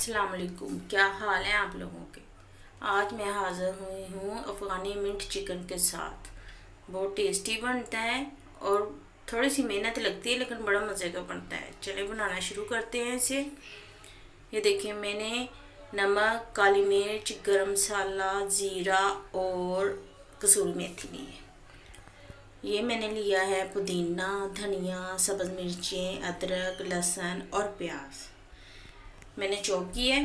अस्सलाम वालेकुम। क्या हाल है आप लोगों के। आज मैं हाज़िर हुई हूँ अफ़गानी मिंट चिकन के साथ। बहुत टेस्टी बनता है और थोड़ी सी मेहनत लगती है लेकिन बड़ा मज़े का बनता है। चलिए बनाना शुरू करते हैं इसे। ये देखिए, मैंने नमक, काली मिर्च, गरम मसाला, ज़ीरा और कसूरी मेथी ली है। ये मैंने लिया है पुदीना, धनिया, सब्ज़ मिर्चें, अदरक, लहसुन और प्याज मैंने चॉप की है।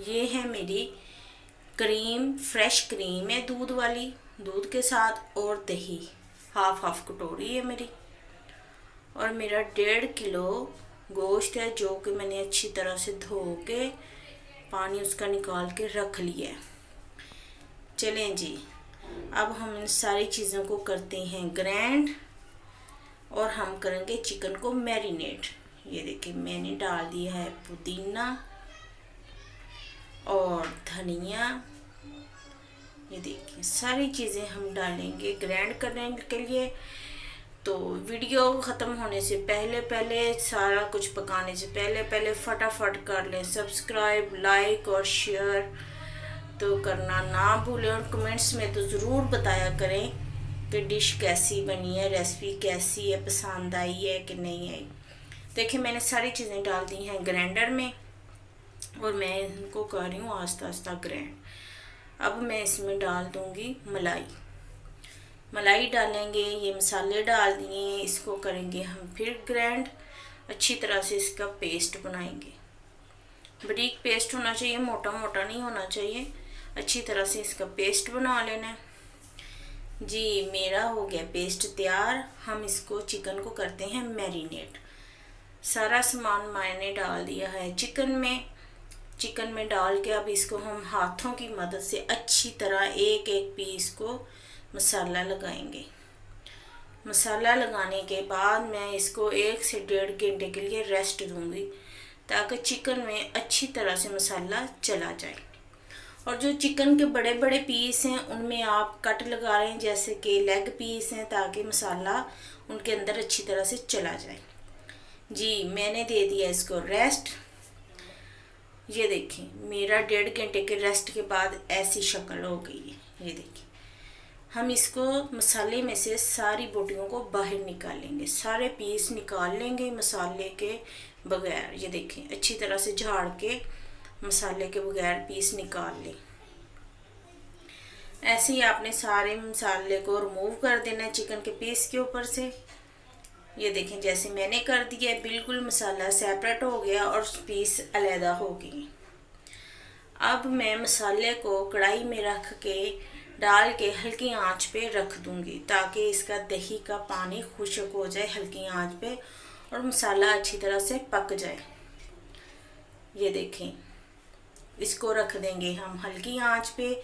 ये है मेरी क्रीम, फ्रेश क्रीम है दूध वाली, दूध के साथ, और दही हाफ कटोरी है मेरी। और मेरा 1.5 किलो गोश्त है जो कि मैंने अच्छी तरह से धो के पानी उसका निकाल के रख लिया है। चलें जी, अब हम इन सारी चीज़ों को करते हैं ग्राइंड और हम करेंगे चिकन को मैरिनेट। ये देखिए, मैंने डाल दिया है पुदीना और धनिया। ये देखिए, सारी चीज़ें हम डालेंगे ग्राइंड करने के लिए। तो वीडियो ख़त्म होने से पहले सारा कुछ पकाने से पहले फटाफट कर लें सब्सक्राइब, लाइक और शेयर तो करना ना भूलें। और कमेंट्स में तो ज़रूर बताया करें कि डिश कैसी बनी है, रेसिपी कैसी है, पसंद आई है कि नहीं आई। देखिए, मैंने सारी चीज़ें डाल दी हैं ग्राइंडर में और मैं इनको कर रही हूँ आस्ता आस्ता ग्राइंड। अब मैं इसमें डाल दूँगी मलाई डालेंगे, ये मसाले डाल दिए, इसको करेंगे हम फिर ग्राइंड। अच्छी तरह से इसका पेस्ट बनाएंगे। बारीक पेस्ट होना चाहिए, मोटा मोटा नहीं होना चाहिए। अच्छी तरह से इसका पेस्ट बना लेना है जी। मेरा हो गया पेस्ट तैयार। हम इसको चिकन को करते हैं मैरिनेट। सारा सामान मैंने डाल दिया है चिकन में डाल के अब इसको हम हाथों की मदद से अच्छी तरह एक एक पीस को मसाला लगाएंगे। मसाला लगाने के बाद मैं इसको 1 से 1.5 घंटे के लिए रेस्ट दूंगी ताकि चिकन में अच्छी तरह से मसाला चला जाए। और जो चिकन के बड़े बड़े पीस हैं उनमें आप कट लगा रहे हैं, जैसे कि लेग पीस हैं, ताकि मसाला उनके अंदर अच्छी तरह से चला जाए जी। मैंने दे दिया इसको रेस्ट। ये देखिए, मेरा 1.5 घंटे के रेस्ट के बाद ऐसी शक्ल हो गई है। ये देखिए, हम इसको मसाले में से सारी बोटियों को बाहर निकालेंगे, सारे पीस निकाल लेंगे मसाले के बगैर। ये देखें, अच्छी तरह से झाड़ के मसाले के बगैर पीस निकाल लें। ऐसे ही आपने सारे मसाले को रिमूव कर देना है चिकन के पीस के ऊपर से। ये देखें, जैसे मैंने कर दिया, बिल्कुल मसाला सेपरेट हो गया और पीस अलहदा हो गई। अब मैं मसाले को कढ़ाई में रख के डाल के हल्की आंच पे रख दूंगी ताकि इसका दही का पानी खुश्क हो जाए हल्की आंच पे और मसाला अच्छी तरह से पक जाए। ये देखें, इसको रख देंगे हम हल्की आंच पे,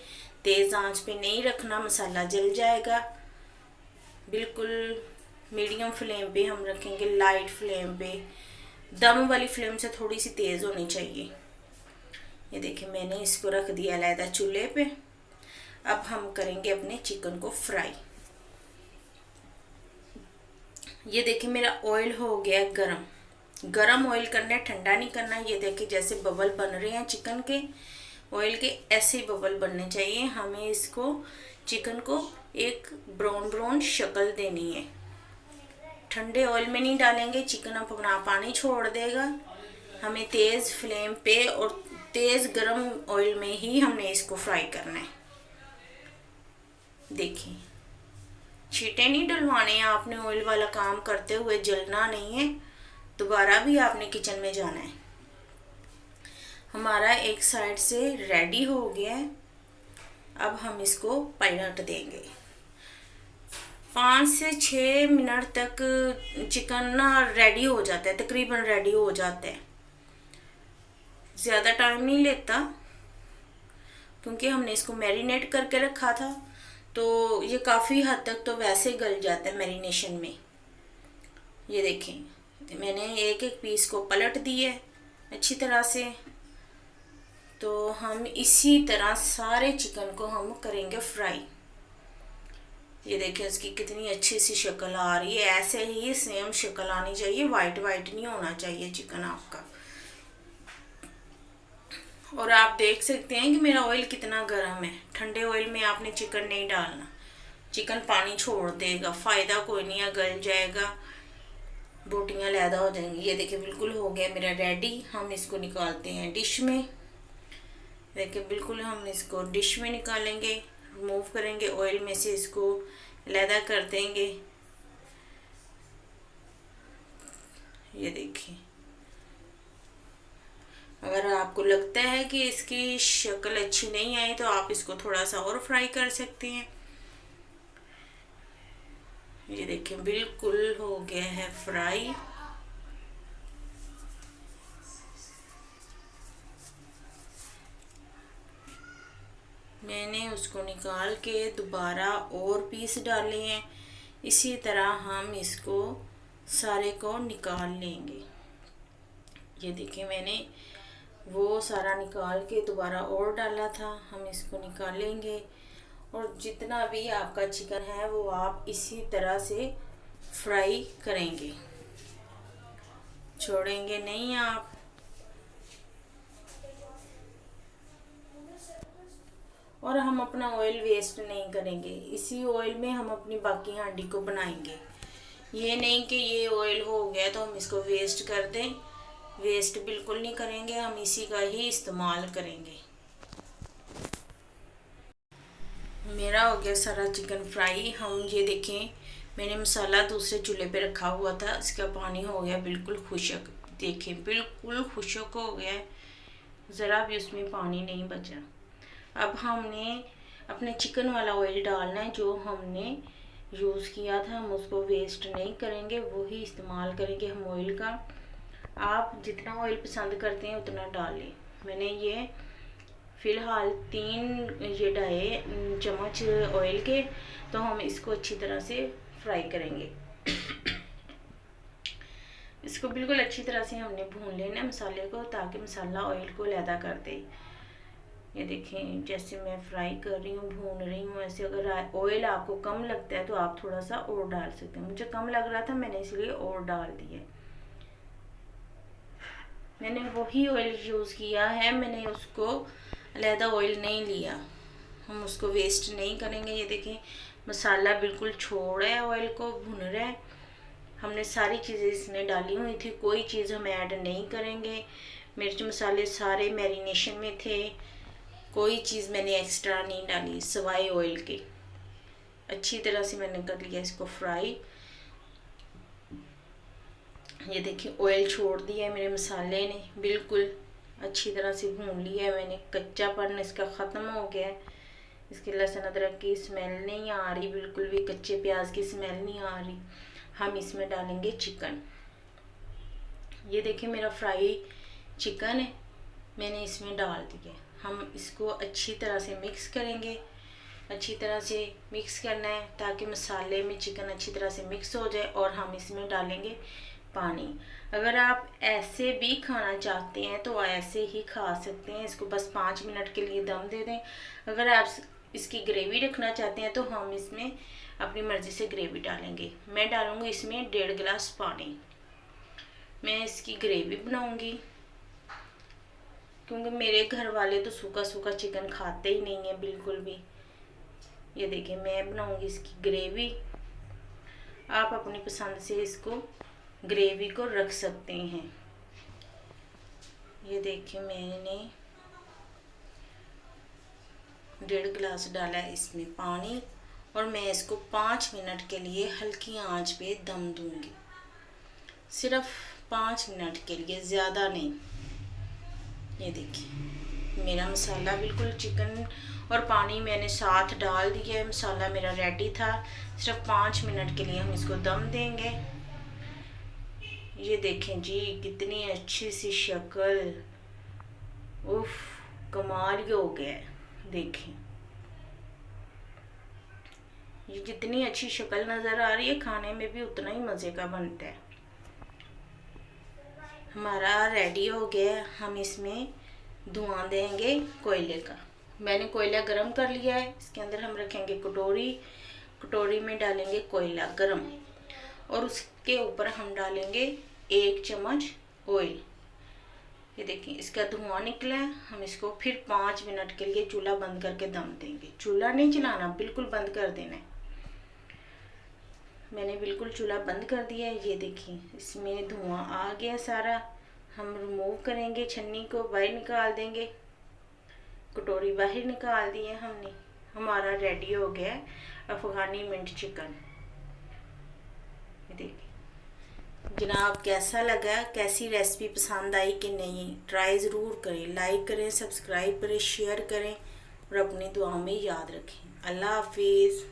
तेज़ आंच पे नहीं रखना, मसाला जल जाएगा। बिल्कुल मीडियम फ्लेम पे हम रखेंगे, लाइट फ्लेम पे। दम वाली फ्लेम से थोड़ी सी तेज़ होनी चाहिए। ये देखिए, मैंने इसको रख दिया अलहदा चूल्हे पे। अब हम करेंगे अपने चिकन को फ्राई। ये देखिए, मेरा ऑयल हो गया गरम ऑयल करना है, ठंडा नहीं करना। ये देखिए, जैसे बबल बन रहे हैं चिकन के, ऑयल के ऐसे बबल बनने चाहिए। हमें इसको चिकन को एक ब्राउन शक्ल देनी है। ठंडे ऑयल में नहीं डालेंगे, चिकन अपना पानी छोड़ देगा। हमें तेज़ फ्लेम पे और तेज़ गरम ऑयल में ही हमने इसको फ्राई करना है। देखिए, छींटे नहीं डलवाने हैं आपने, ऑयल वाला काम करते हुए जलना नहीं है। दोबारा भी आपने किचन में जाना है। हमारा एक साइड से रेडी हो गया है। अब हम इसको पलट देंगे। 5 से 6 मिनट तक चिकन ना रेडी हो जाता है, तकरीबन रेडी हो जाता है। ज़्यादा टाइम नहीं लेता क्योंकि हमने इसको मैरिनेट करके रखा था, तो ये काफ़ी हद तक तो वैसे गल जाता है मैरिनेशन में। ये देखें, मैंने एक एक पीस को पलट दिए अच्छी तरह से। तो हम इसी तरह सारे चिकन को हम करेंगे फ्राई। ये देखिए, इसकी कितनी अच्छी सी शक्ल आ रही है। ऐसे ही सेम शक्ल आनी चाहिए, वाइट नहीं होना चाहिए चिकन आपका। और आप देख सकते हैं कि मेरा ऑयल कितना गर्म है। ठंडे ऑयल में आपने चिकन नहीं डालना, चिकन पानी छोड़ देगा, फ़ायदा कोई नहीं है, गल जाएगा, बोटियाँ लैदा हो जाएंगी। ये देखिए बिल्कुल हो गया मेरा रेडी। हम इसको निकालते हैं डिश में। देखिए बिल्कुल हम इसको डिश में निकालेंगे, रिमूव करेंगे ऑयल में से, इसको लैदा कर देंगे। ये देखिए, अगर आपको लगता है कि इसकी शक्ल अच्छी नहीं आई तो आप इसको थोड़ा सा और फ्राई कर सकते हैं। ये देखिए बिल्कुल हो गया है फ्राई। मैंने उसको निकाल के दोबारा और पीस डाले हैं। इसी तरह हम इसको सारे को निकाल लेंगे। ये देखिए मैंने वो सारा निकाल के दोबारा और डाला था, हम इसको निकालेंगे। और जितना भी आपका चिकन है वो आप इसी तरह से फ्राई करेंगे, छोड़ेंगे नहीं आप। और हम अपना ऑयल वेस्ट नहीं करेंगे, इसी ऑयल में हम अपनी बाकी हांडी को बनाएंगे। ये नहीं कि ये ऑयल हो गया तो हम इसको वेस्ट कर दें, वेस्ट बिल्कुल नहीं करेंगे, हम इसी का ही इस्तेमाल करेंगे। मेरा हो गया सारा चिकन फ्राई। हम ये देखें, मैंने मसाला दूसरे चूल्हे पे रखा हुआ था, इसका पानी हो गया बिल्कुल खुश्क। देखें बिल्कुल खुश्क हो गया है, ज़रा भी उसमें पानी नहीं बचा। अब हमने अपने चिकन वाला ऑयल डालना है, जो हमने यूज़ किया था हम उसको वेस्ट नहीं करेंगे, वही इस्तेमाल करेंगे हम ऑयल का। आप जितना ऑयल पसंद करते हैं उतना डालें। मैंने ये फ़िलहाल 3 ये डाले चम्मच ऑयल के, तो हम इसको अच्छी तरह से फ्राई करेंगे। इसको बिल्कुल अच्छी तरह से हमने भून लेना मसाले को, ताकि मसाला ऑयल को अलहदा कर दे। ये देखें जैसे मैं फ्राई कर रही हूँ, भून रही हूँ, ऐसे। अगर ऑयल आपको कम लगता है तो आप थोड़ा सा और डाल सकते हैं। मुझे कम लग रहा था, मैंने इसलिए और डाल दिया। मैंने वही ऑयल यूज़ किया है, मैंने उसको अलहदा ऑयल नहीं लिया, हम उसको वेस्ट नहीं करेंगे। ये देखें मसाला बिल्कुल छोड़ रहा है, ऑयल को भुन रहा है। हमने सारी चीज़ें इसमें डाली हुई थी, कोई चीज़ हम ऐड नहीं करेंगे। मिर्च मसाले सारे मैरिनेशन में थे, कोई चीज़ मैंने एक्स्ट्रा नहीं डाली सिवाय ऑयल के। अच्छी तरह से मैंने कर लिया इसको फ्राई। ये देखिए ऑयल छोड़ दिया है मेरे मसाले ने, बिल्कुल अच्छी तरह से भून लिया है मैंने। कच्चापन इसका ख़त्म हो गया है, इसके लहसुन अदरक की स्मेल नहीं आ रही, बिल्कुल भी कच्चे प्याज की स्मेल नहीं आ रही। हम इसमें डालेंगे चिकन। ये देखिए मेरा फ्राई चिकन है, मैंने इसमें डाल दिया। हम इसको अच्छी तरह से मिक्स करेंगे, अच्छी तरह से मिक्स करना है ताकि मसाले में चिकन अच्छी तरह से मिक्स हो जाए। और हम इसमें डालेंगे पानी। अगर आप ऐसे भी खाना चाहते हैं तो ऐसे ही खा सकते हैं, इसको बस 5 मिनट के लिए दम दे दें। अगर आप इसकी ग्रेवी रखना चाहते हैं तो हम इसमें अपनी मर्ज़ी से ग्रेवी डालेंगे। मैं डालूँगी इसमें 1.5 गिलास पानी। मैं इसकी ग्रेवी बनाऊँगी, क्योंकि मेरे घर वाले तो सूखा सूखा चिकन खाते ही नहीं है बिल्कुल भी। ये देखिए मैं बनाऊँगी इसकी ग्रेवी। आप अपनी पसंद से इसको ग्रेवी को रख सकते हैं। ये देखिए मैंने 1.5 गिलास डाला है इसमें पानी, और मैं इसको 5 मिनट के लिए हल्की आंच पे दम दूंगी, सिर्फ 5 मिनट के लिए, ज़्यादा नहीं। ये देखिए मेरा मसाला बिल्कुल चिकन और पानी मैंने साथ डाल दिया है, मसाला मेरा रेडी था। सिर्फ 5 मिनट के लिए हम इसको दम देंगे। ये देखें जी कितनी अच्छी सी शक्ल, उफ कमाल ही हो गया है। देखें ये जितनी अच्छी शक्ल नज़र आ रही है, खाने में भी उतना ही मज़े का बनता है। हमारा रेडी हो गया। हम इसमें धुआं देंगे कोयले का। मैंने कोयला गरम कर लिया है, इसके अंदर हम रखेंगे कटोरी। कटोरी में डालेंगे कोयला गरम, और उसके ऊपर हम डालेंगे 1 चम्मच ऑयल। ये देखिए इसका धुआं निकला है। हम इसको फिर 5 मिनट के लिए चूल्हा बंद करके दम देंगे। चूल्हा नहीं चलाना, बिल्कुल बंद कर देना है। मैंने बिल्कुल चूल्हा बंद कर दिया है। ये देखिए इसमें धुआं आ गया सारा। हम रिमूव करेंगे, छन्नी को बाहर निकाल देंगे। कटोरी बाहर निकाल दी है हमने। हमारा रेडी हो गया है अफ़गानी मिंट चिकन। ये देखिए जनाब कैसा लगा, कैसी रेसिपी पसंद आई कि नहीं, ट्राई ज़रूर करें। लाइक करें, सब्सक्राइब करें, शेयर करें और अपनी दुआओं में याद रखें। अल्लाह हाफिज़।